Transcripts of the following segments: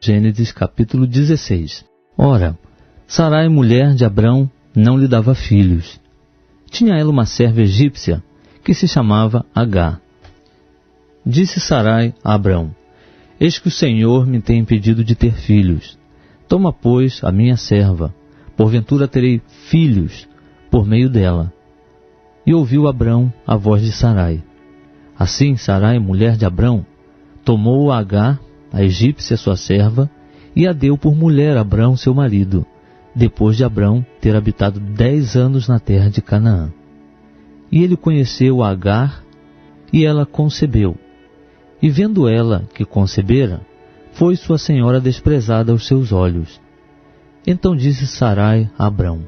Gênesis capítulo 16. Ora, Sarai, mulher de Abrão, não lhe dava filhos. Tinha ela uma serva egípcia, que se chamava Agar. Disse Sarai a Abrão: Eis que o Senhor me tem impedido de ter filhos. Toma, pois, a minha serva, porventura terei filhos por meio dela. E ouviu Abrão a voz de Sarai. Assim Sarai, mulher de Abrão, tomou a Agar, a egípcia sua serva, e a deu por mulher a Abrão seu marido, depois de Abrão ter habitado 10 anos na terra de Canaã. E ele conheceu a Agar, e ela concebeu. E vendo ela que concebera, foi sua senhora desprezada aos seus olhos. Então disse Sarai a Abrão: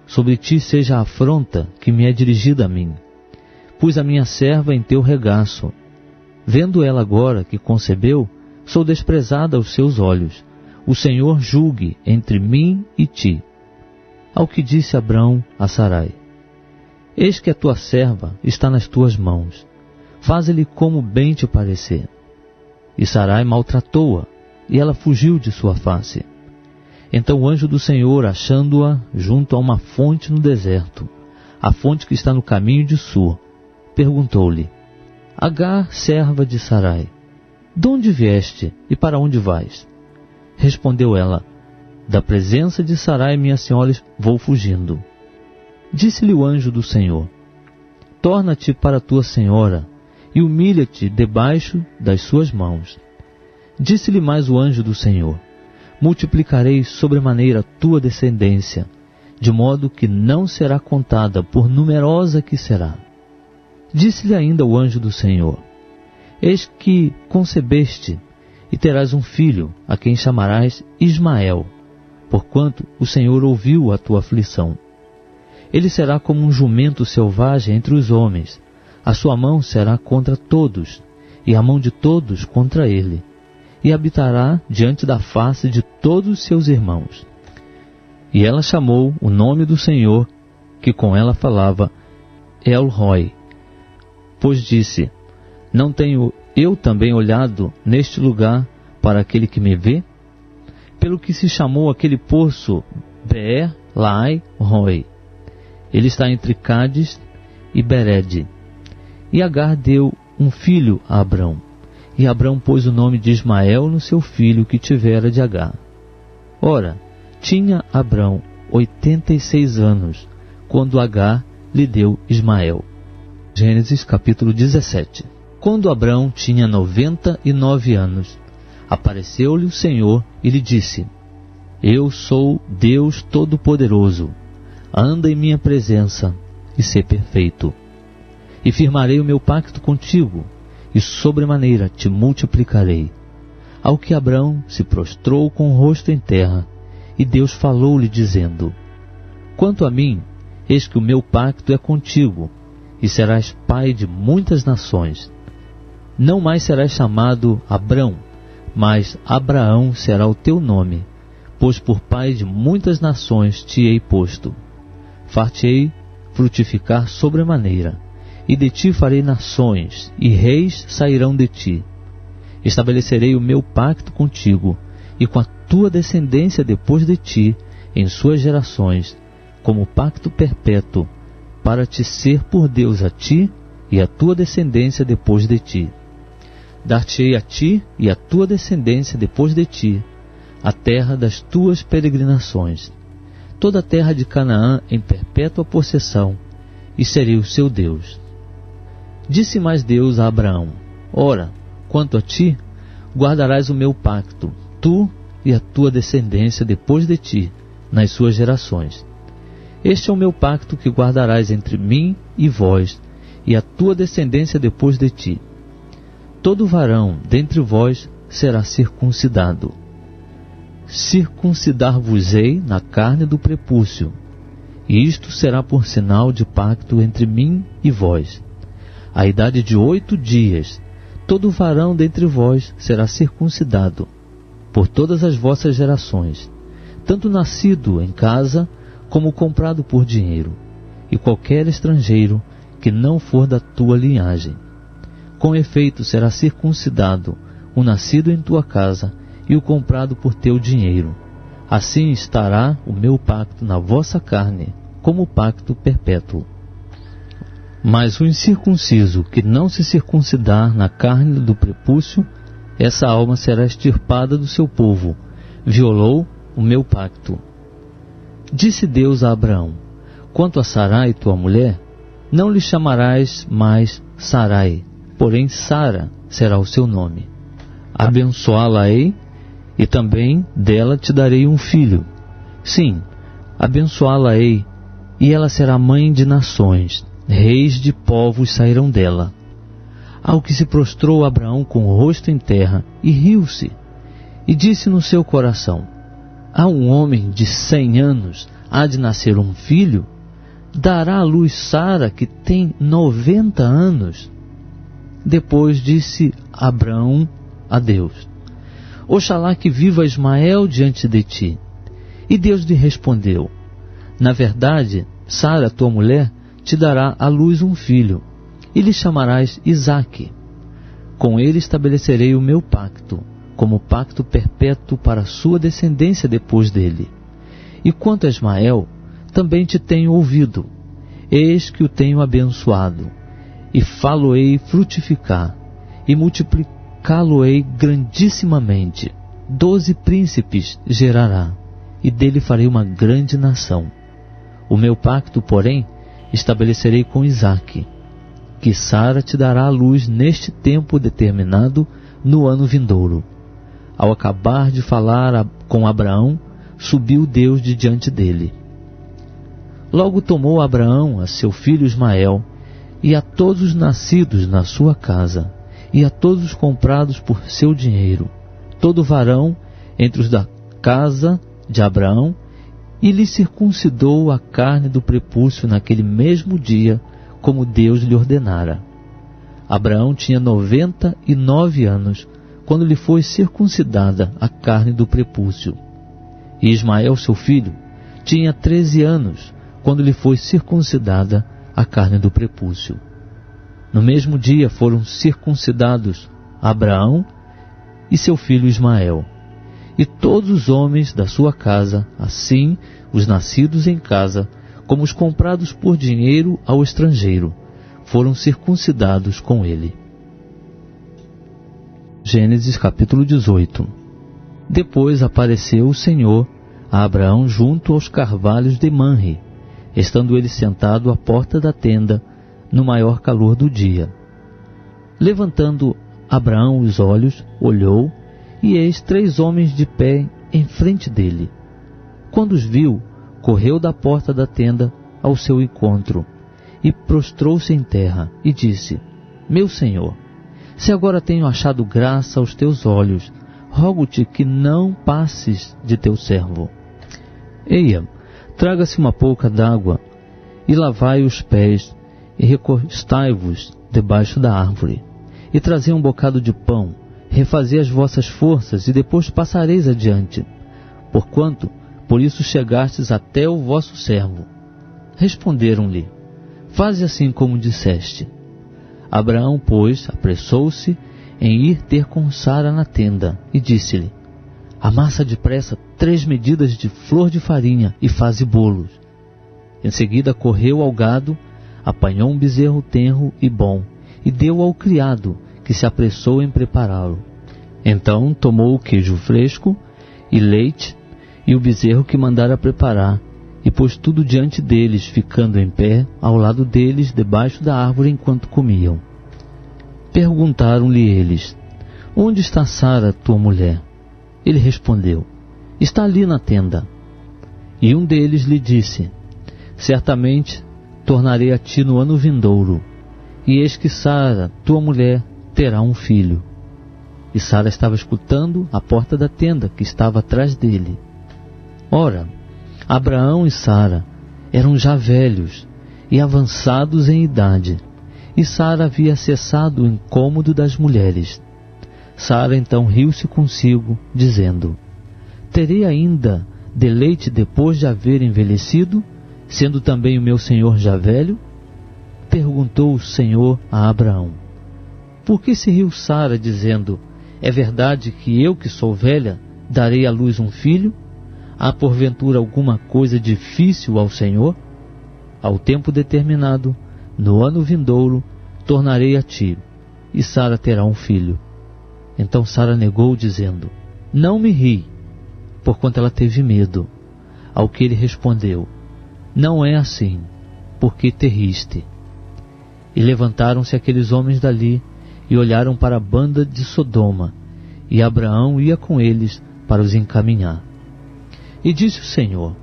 Sobre ti seja a afronta que me é dirigida a mim. Pus a minha serva em teu regaço. Vendo ela agora que concebeu, sou desprezada aos seus olhos. O Senhor julgue entre mim e ti. Ao que disse Abrão a Sarai: Eis que a tua serva está nas tuas mãos. Faze-lhe como bem te parecer. E Sarai maltratou-a, e ela fugiu de sua face. Então o anjo do Senhor, achando-a junto a uma fonte no deserto, a fonte que está no caminho de Sur, perguntou-lhe: Agar, serva de Sarai, de onde vieste e para onde vais? Respondeu ela: Da presença de Sarai, minha senhora, vou fugindo. Disse-lhe o anjo do Senhor: Torna-te para tua senhora e humilha-te debaixo das suas mãos. Disse-lhe mais o anjo do Senhor: Multiplicarei sobremaneira a tua descendência, de modo que não será contada, por numerosa que será. Disse-lhe ainda o anjo do Senhor: Eis que concebeste, e terás um filho, a quem chamarás Ismael, porquanto o Senhor ouviu a tua aflição. Ele será como um jumento selvagem entre os homens, a sua mão será contra todos, e a mão de todos contra ele, e habitará diante da face de todos os seus irmãos. E ela chamou o nome do Senhor, que com ela falava, El-Roi, pois disse: Não tenho eu também olhado neste lugar para aquele que me vê? Pelo que se chamou aquele poço Beer-Lahai-Roi. Ele está entre Cádiz e Berede. E Agar deu um filho a Abrão, e Abrão pôs o nome de Ismael no seu filho que tivera de Agar. Ora, tinha Abrão 86 anos, quando Agar lhe deu Ismael. Gênesis capítulo 17. Quando Abrão tinha 99 anos, apareceu-lhe o Senhor e lhe disse: Eu sou Deus Todo-Poderoso, anda em minha presença e sê perfeito. E firmarei o meu pacto contigo, e sobremaneira te multiplicarei. Ao que Abrão se prostrou com o rosto em terra, e Deus falou-lhe dizendo: Quanto a mim, eis que o meu pacto é contigo, e serás pai de muitas nações. Não mais serás chamado Abrão, mas Abraão será o teu nome, pois por pai de muitas nações te hei posto. Far-te-ei frutificar sobremaneira, e de ti farei nações, e reis sairão de ti. Estabelecerei o meu pacto contigo, e com a tua descendência depois de ti, em suas gerações, como pacto perpétuo, para te ser por Deus a ti e a tua descendência depois de ti. Dar-te-ei a ti e a tua descendência depois de ti a terra das tuas peregrinações, toda a terra de Canaã em perpétua possessão, e serei o seu Deus. Disse mais Deus a Abraão: Ora, quanto a ti, guardarás o meu pacto, tu e a tua descendência depois de ti, nas suas gerações. Este é o meu pacto que guardarás entre mim e vós, e a tua descendência depois de ti. Todo varão dentre vós será circuncidado. Circuncidar-vos-ei na carne do prepúcio, e isto será por sinal de pacto entre mim e vós. À idade de 8 dias, todo varão dentre vós será circuncidado, por todas as vossas gerações, tanto nascido em casa, como comprado por dinheiro, e qualquer estrangeiro que não for da tua linhagem. Com efeito será circuncidado o nascido em tua casa, e o comprado por teu dinheiro. Assim estará o meu pacto na vossa carne, como pacto perpétuo. Mas o incircunciso que não se circuncidar na carne do prepúcio, essa alma será extirpada do seu povo. Violou o meu pacto. Disse Deus a Abraão: quanto a Sarai, tua mulher, não lhe chamarás mais Sarai, porém Sara será o seu nome. Abençoá-la-ei, e também dela te darei um filho. Sim, abençoá-la-ei, e ela será mãe de nações, reis de povos sairão dela. Ao que se prostrou Abraão com o rosto em terra, e riu-se, e disse no seu coração: a um homem de 100 anos há de nascer um filho? Dará à luz Sara, que tem 90 anos? Depois disse Abraão a Deus: oxalá que viva Ismael diante de ti. E Deus lhe respondeu: na verdade, Sara, tua mulher, te dará à luz um filho, e lhe chamarás Isaque. Com ele estabelecerei o meu pacto, como pacto perpétuo para a sua descendência depois dele. E quanto a Ismael, também te tenho ouvido. Eis que o tenho abençoado, e falo-ei frutificar, e multiplicá-lo-ei grandissimamente. 12 príncipes gerará, e dele farei uma grande nação. O meu pacto, porém, estabelecerei com Isaque, que Sara te dará à luz neste tempo determinado, no ano vindouro. Ao acabar de falar com Abraão, subiu Deus de diante dele. Logo tomou Abraão a seu filho Ismael, e a todos os nascidos na sua casa, e a todos os comprados por seu dinheiro, todo varão entre os da casa de Abraão, e lhe circuncidou a carne do prepúcio naquele mesmo dia, como Deus lhe ordenara. Abraão tinha 99 anos, quando lhe foi circuncidada a carne do prepúcio. E Ismael, seu filho, tinha 13 anos, quando lhe foi circuncidada a carne do prepúcio. No mesmo dia foram circuncidados Abraão e seu filho Ismael, e todos os homens da sua casa, assim os nascidos em casa, como os comprados por dinheiro ao estrangeiro, foram circuncidados com ele. Gênesis capítulo 18. Depois apareceu o Senhor a Abraão junto aos carvalhos de Manre, estando ele sentado à porta da tenda, no maior calor do dia. Levantando Abraão os olhos, olhou, e eis 3 homens de pé em frente dele. Quando os viu, correu da porta da tenda ao seu encontro, e prostrou-se em terra, e disse: meu senhor, se agora tenho achado graça aos teus olhos, rogo-te que não passes de teu servo. Eia, traga-se uma pouca d'água, e lavai os pés, e recostai-vos debaixo da árvore, e trazei um bocado de pão, refazei as vossas forças, e depois passareis adiante, porquanto por isso chegastes até o vosso servo. Responderam-lhe: faze assim como disseste. Abraão, pois, apressou-se em ir ter com Sara na tenda, e disse-lhe: amassa depressa 3 medidas de flor de farinha, e faze bolos. Em seguida correu ao gado, apanhou um bezerro tenro e bom, e deu ao criado, que se apressou em prepará-lo. Então tomou o queijo fresco e leite, e o bezerro que mandara preparar, e pôs tudo diante deles, ficando em pé ao lado deles, debaixo da árvore, enquanto comiam. Perguntaram-lhe eles: onde está Sara, tua mulher? Ele respondeu: está ali na tenda. E um deles lhe disse: certamente tornarei a ti no ano vindouro, e eis que Sara, tua mulher, terá um filho. E Sara estava escutando à porta da tenda, que estava atrás dele. Ora, Abraão e Sara eram já velhos e avançados em idade, e Sara havia cessado o incômodo das mulheres. Sara então riu-se consigo, dizendo: terei ainda deleite depois de haver envelhecido, sendo também o meu senhor já velho? Perguntou o Senhor a Abraão: por que se riu Sara, dizendo: é verdade que eu, que sou velha, darei à luz um filho? Há porventura alguma coisa difícil ao Senhor? Ao tempo determinado, no ano vindouro, tornarei a ti, e Sara terá um filho. Então Sara negou, dizendo: Não me ri, porquanto ela teve medo. Ao que ele respondeu: Não é assim, porque te riste. E levantaram-se aqueles homens dali, e olharam para a banda de Sodoma, e Abraão ia com eles para os encaminhar. E disse o Senhor: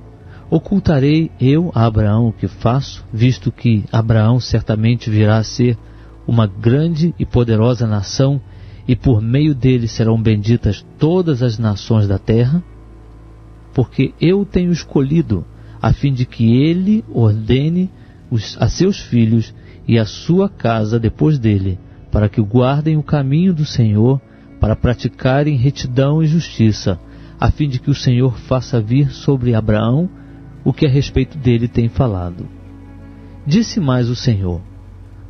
Ocultarei eu a Abraão o que faço, visto que Abraão certamente virá a ser uma grande e poderosa nação, e por meio dele serão benditas todas as nações da terra? Porque eu o tenho escolhido, a fim de que ele ordene a seus filhos e a sua casa depois dele, para que guardem o caminho do Senhor, para praticarem retidão e justiça, a fim de que o Senhor faça vir sobre Abraão o que a respeito dele tem falado. Disse mais o Senhor: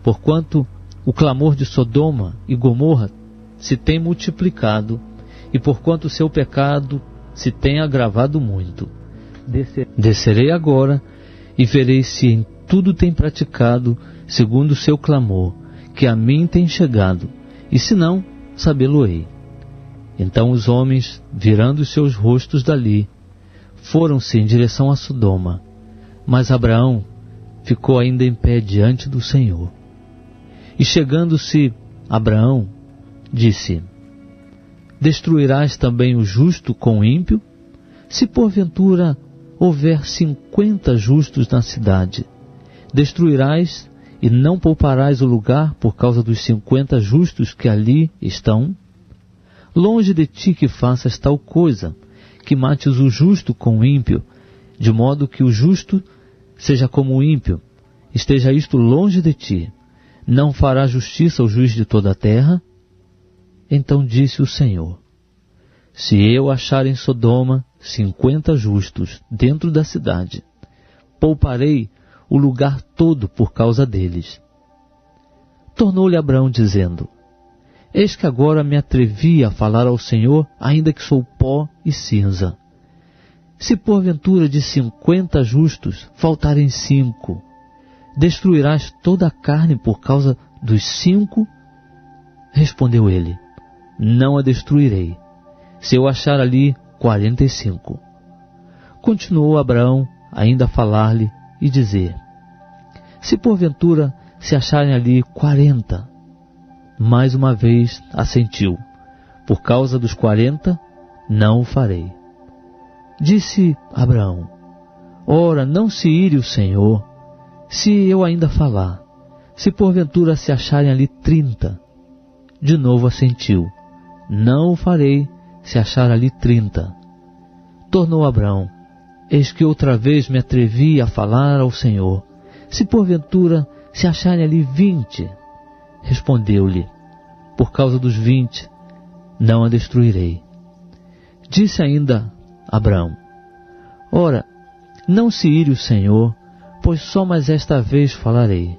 Porquanto o clamor de Sodoma e Gomorra se tem multiplicado, e porquanto o seu pecado se tem agravado muito, descerei agora e verei se em tudo tem praticado segundo o seu clamor, que a mim tem chegado, e se não, sabê-lo-ei. Então os homens, virando os seus rostos dali, foram-se em direção a Sodoma, mas Abraão ficou ainda em pé diante do Senhor. E chegando-se Abraão, disse: Destruirás também o justo com o ímpio? Se porventura houver 50 justos na cidade, destruirás e não pouparás o lugar por causa dos 50 justos que ali estão? Longe de ti que faças tal coisa, que mates o justo com o ímpio, de modo que o justo seja como o ímpio. Esteja isto longe de ti. Não fará justiça ao juiz de toda a terra? Então disse o Senhor: Se eu achar em Sodoma 50 justos dentro da cidade, pouparei o lugar todo por causa deles. Tornou-lhe Abraão dizendo: Eis que agora me atrevi a falar ao Senhor, ainda que sou pó e cinza. Se porventura de 50 justos faltarem 5, destruirás toda a carne por causa dos 5? Respondeu ele: Não a destruirei, se eu achar ali 45. Continuou Abraão ainda a falar-lhe e dizer: Se porventura se acharem ali 40, mais uma vez assentiu: Por causa dos 40, não o farei. Disse Abraão: Ora, não se ire o Senhor, se eu ainda falar. Se porventura se acharem ali 30, de novo assentiu: Não o farei, se achar ali 30. Tornou Abraão: Eis que outra vez me atrevi a falar ao Senhor. Se porventura se acharem ali 20, respondeu-lhe: Por causa dos 20, não a destruirei. Disse ainda Abraão: Ora, não se ire o Senhor, pois só mais esta vez falarei.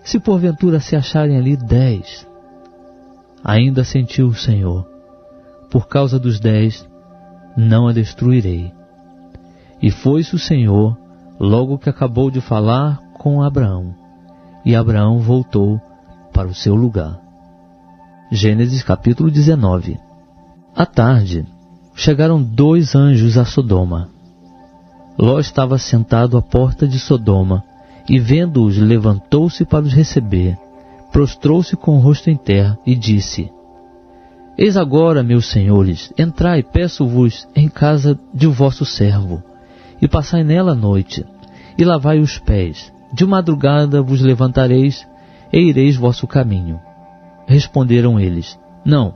Se porventura se acharem ali 10, ainda assentiu o Senhor: Por causa dos 10, não a destruirei. E foi-se o Senhor, logo que acabou de falar com Abraão, e Abraão voltou para o seu lugar. Gênesis capítulo 19. À tarde, chegaram 2 anjos a Sodoma. Ló estava sentado à porta de Sodoma, e vendo-os levantou-se para os receber, prostrou-se com o rosto em terra e disse: Eis agora, meus senhores, entrai, peço-vos, em casa de vosso servo, e passai nela a noite, e lavai os pés. De madrugada vos levantareis, e ireis vosso caminho. Responderam eles: Não,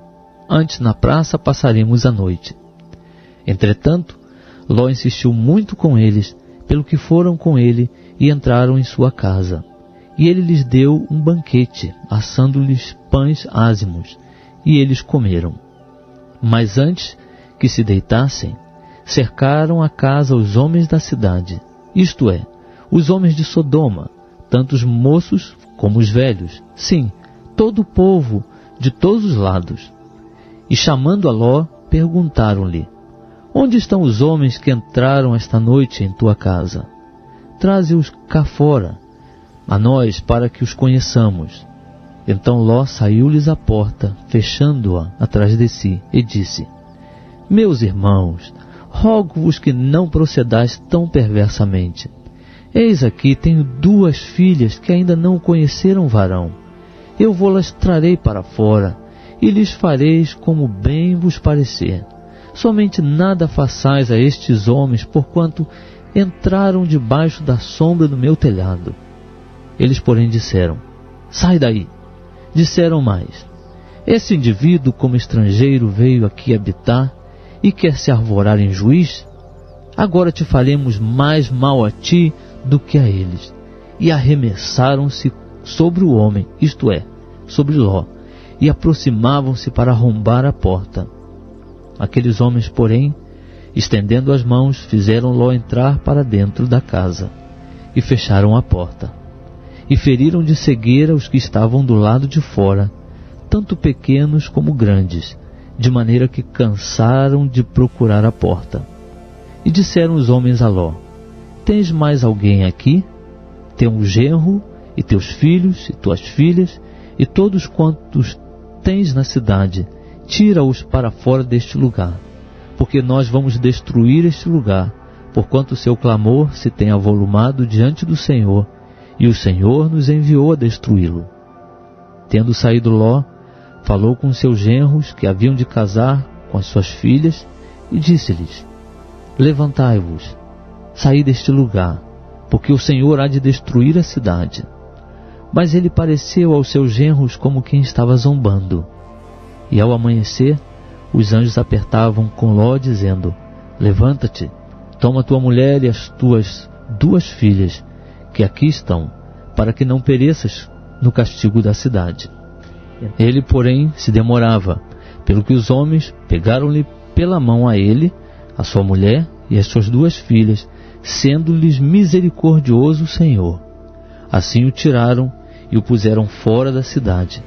antes na praça passaremos a noite. Entretanto, Ló insistiu muito com eles, pelo que foram com ele e entraram em sua casa. E ele lhes deu um banquete, assando-lhes pães ázimos, e eles comeram. Mas antes que se deitassem, cercaram a casa os homens da cidade, isto é, os homens de Sodoma, tanto os moços como os velhos, sim, todo o povo de todos os lados. E chamando a Ló, perguntaram-lhe: Onde estão os homens que entraram esta noite em tua casa? Traze-os cá fora, a nós, para que os conheçamos. Então Ló saiu-lhes à porta, fechando-a atrás de si, e disse: Meus irmãos, rogo-vos que não procedais tão perversamente. Eis aqui tenho 2 filhas que ainda não conheceram varão. Eu vou-las trarei para fora, e lhes fareis como bem vos parecer. Somente nada façais a estes homens, porquanto entraram debaixo da sombra do meu telhado. Eles, porém, disseram: Sai daí. Disseram mais: Esse indivíduo, como estrangeiro, veio aqui habitar e quer se arvorar em juiz? Agora te faremos mais mal a ti do que a eles. E arremessaram-se sobre o homem, isto é, sobre Ló, e aproximavam-se para arrombar a porta. Aqueles homens, porém, estendendo as mãos, fizeram Ló entrar para dentro da casa, e fecharam a porta. E feriram de cegueira os que estavam do lado de fora, tanto pequenos como grandes, de maneira que cansaram de procurar a porta. E disseram os homens a Ló: Tens mais alguém aqui? Teu genro, e teus filhos, e tuas filhas, e todos quantos tens na cidade, tira-os para fora deste lugar, porque nós vamos destruir este lugar, porquanto o seu clamor se tem avolumado diante do Senhor, e o Senhor nos enviou a destruí-lo. Tendo saído Ló, falou com seus genros que haviam de casar com as suas filhas, e disse-lhes: Levantai-vos, saí deste lugar, porque o Senhor há de destruir a cidade. Mas ele pareceu aos seus genros como quem estava zombando. E ao amanhecer, os anjos apertavam com Ló, dizendo: Levanta-te, toma tua mulher e as tuas 2 filhas, que aqui estão, para que não pereças no castigo da cidade. Ele, porém, se demorava, pelo que os homens pegaram-lhe pela mão a ele, a sua mulher e as suas 2 filhas, sendo-lhes misericordioso o Senhor. Assim o tiraram e o puseram fora da cidade.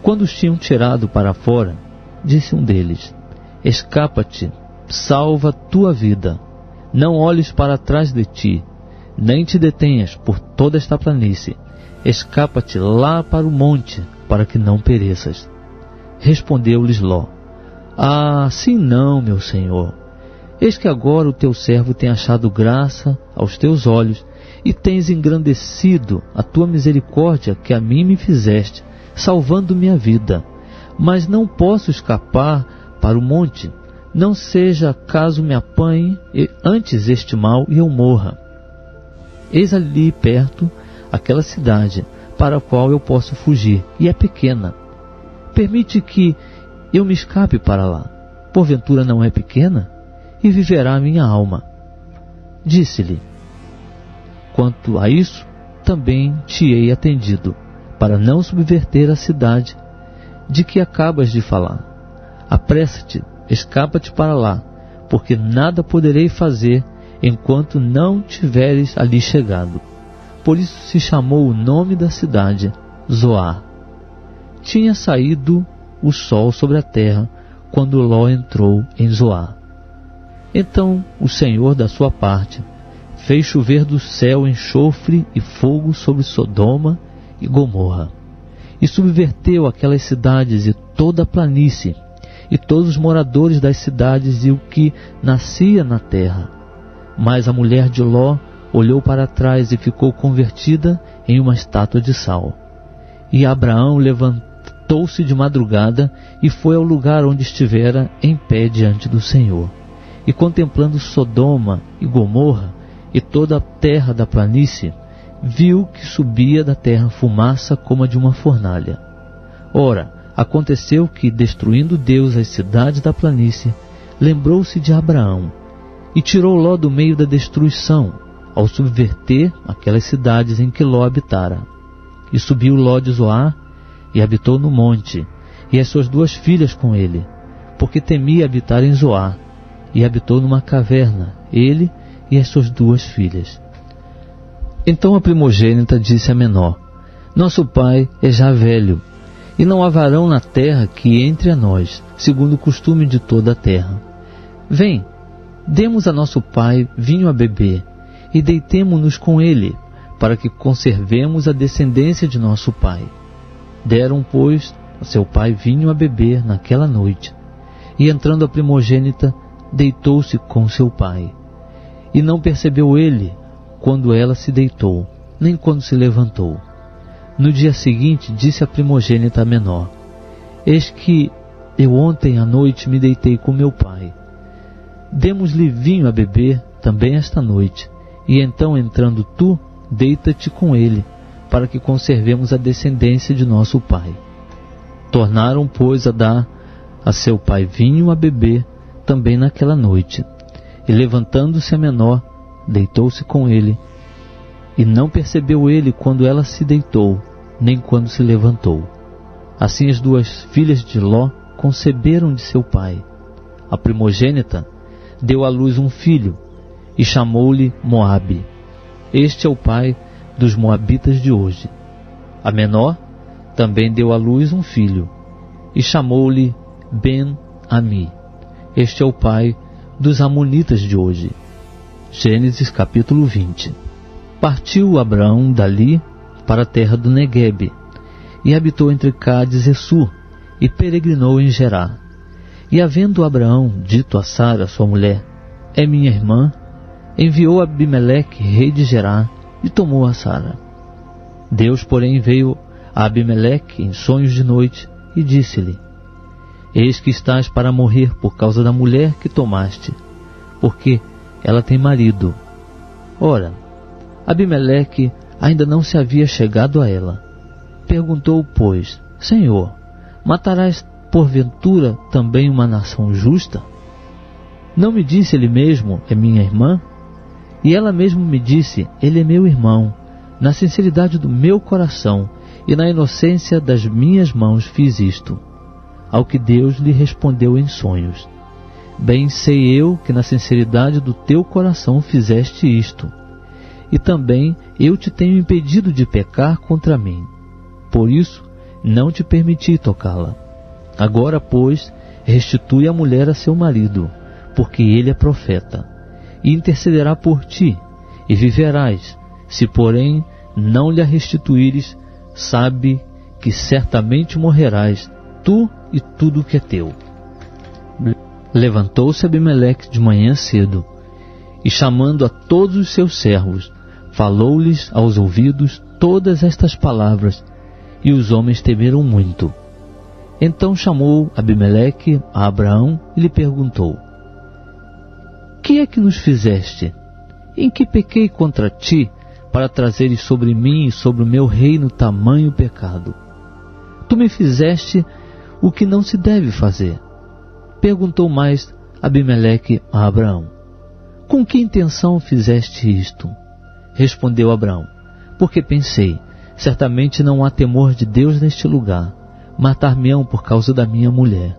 Quando os tinham tirado para fora, disse um deles: Escapa-te, salva tua vida, não olhes para trás de ti, nem te detenhas por toda esta planície, escapa-te lá para o monte, para que não pereças. Respondeu-lhes Ló: Sim não, meu senhor. Eis que agora o teu servo tem achado graça aos teus olhos, e tens engrandecido a tua misericórdia que a mim me fizeste, salvando-me a vida. Mas não posso escapar para o monte, não seja caso me apanhe antes este mal e eu morra. Eis ali perto aquela cidade para a qual eu posso fugir, e é pequena. Permite que eu me escape para lá. Porventura não é pequena? E viverá a minha alma. Disse-lhe: Quanto a isso, também te hei atendido, para não subverter a cidade de que acabas de falar. Apressa-te, escapa-te para lá, porque nada poderei fazer enquanto não tiveres ali chegado. Por isso se chamou o nome da cidade Zoar. Tinha saído o sol sobre a terra quando Ló entrou em Zoar. Então o Senhor, da sua parte, fez chover do céu enxofre e fogo sobre Sodoma e Gomorra, e subverteu aquelas cidades e toda a planície, e todos os moradores das cidades e o que nascia na terra. Mas a mulher de Ló olhou para trás e ficou convertida em uma estátua de sal. E Abraão levantou-se de madrugada e foi ao lugar onde estivera em pé diante do Senhor. E contemplando Sodoma e Gomorra e toda a terra da planície, viu que subia da terra fumaça como a de uma fornalha. Ora, aconteceu que, destruindo Deus as cidades da planície, lembrou-se de Abraão, e tirou Ló do meio da destruição, ao subverter aquelas cidades em que Ló habitara. E subiu Ló de Zoar, e habitou no monte, e as suas 2 filhas com ele, porque temia habitar em Zoar, e habitou numa caverna, ele e as suas 2 filhas. Então a primogênita disse à menor: Nosso pai é já velho, e não há varão na terra que entre a nós, segundo o costume de toda a terra. Vem, Demos a nosso pai vinho a beber, e deitemo-nos com ele, para que conservemos a descendência de nosso pai. Deram, pois, a seu pai vinho a beber naquela noite, e entrando a primogênita, deitou-se com seu pai. E não percebeu ele quando ela se deitou, nem quando se levantou. No dia seguinte disse a primogênita menor: Eis que eu ontem à noite me deitei com meu pai. Demos-lhe vinho a beber também esta noite, e então entrando tu, deita-te com ele, para que conservemos a descendência de nosso pai. Tornaram, pois, a dar a seu pai vinho a beber também naquela noite. E levantando-se a menor, deitou-se com ele, e não percebeu ele quando ela se deitou, nem quando se levantou. Assim as duas filhas de Ló conceberam de seu pai. A primogênita deu à luz um filho, e chamou-lhe Moabe. Este é o pai dos moabitas de hoje. A menor também deu à luz um filho, e chamou-lhe Ben-Ami. Este é o pai dos amonitas de hoje. Gênesis capítulo 20. Partiu Abraão dali para a terra do Neguebe, e habitou entre Cádiz e Sur, e peregrinou em Gerá. E havendo Abraão dito a Sara, sua mulher: É minha irmã, enviou Abimeleque, rei de Gerá, e tomou a Sara. Deus, porém, veio a Abimeleque em sonhos de noite, e disse-lhe: Eis que estás para morrer por causa da mulher que tomaste, porque ela tem marido. Ora, Abimeleque ainda não se havia chegado a ela. Perguntou, pois: Senhor, matarás porventura também uma nação justa? Não me disse ele mesmo: É minha irmã? E ela mesmo me disse: Ele é meu irmão. Na sinceridade do meu coração e na inocência das minhas mãos fiz isto. Ao que Deus lhe respondeu em sonhos: Bem sei eu que na sinceridade do teu coração fizeste isto, e também eu te tenho impedido de pecar contra mim. Por isso não te permiti tocá-la. Agora, pois, restitui a mulher a seu marido, porque ele é profeta, e intercederá por ti, e viverás. Se, porém, não lhe a restituíres, sabe que certamente morrerás, tu e tudo o que é teu. Levantou-se Abimeleque de manhã cedo, e chamando a todos os seus servos, falou-lhes aos ouvidos todas estas palavras, e os homens temeram muito. Então chamou Abimeleque a Abraão e lhe perguntou: Que é que nos fizeste? Em que pequei contra ti, para trazeres sobre mim e sobre o meu reino tamanho pecado? Tu me fizeste o que não se deve fazer. Perguntou mais Abimeleque a Abraão: Com que intenção fizeste isto? Respondeu Abraão: Porque pensei, certamente não há temor de Deus neste lugar, matar-me-ão por causa da minha mulher.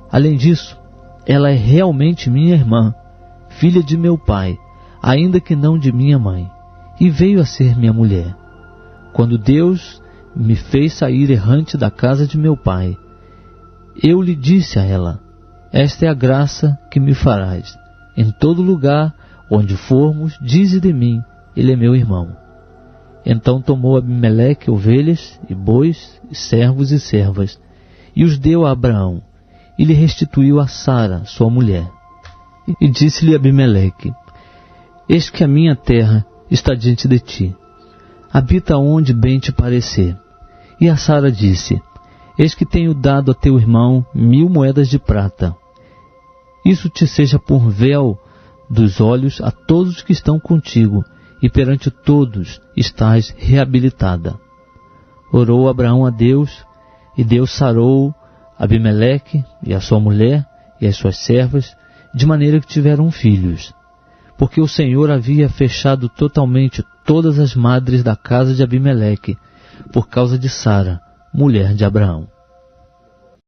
Além disso, ela é realmente minha irmã, filha de meu pai, ainda que não de minha mãe, e veio a ser minha mulher. Quando Deus me fez sair errante da casa de meu pai, eu lhe disse a ela: Esta é a graça que me farás. Em todo lugar onde formos, dize de mim: Ele é meu irmão. Então tomou Abimeleque ovelhas e bois, e servos e servas, e os deu a Abraão, e lhe restituiu a Sara, sua mulher. E disse-lhe Abimeleque: Eis que a minha terra está diante de ti, habita onde bem te parecer. E a Sara disse: Eis que tenho dado a teu irmão 1000 moedas de prata. Isso te seja por véu dos olhos a todos os que estão contigo, e perante todos estás reabilitada. Orou Abraão a Deus, e Deus sarou Abimeleque e a sua mulher e as suas servas, de maneira que tiveram filhos, porque o Senhor havia fechado totalmente todas as madres da casa de Abimeleque, por causa de Sara, mulher de Abraão.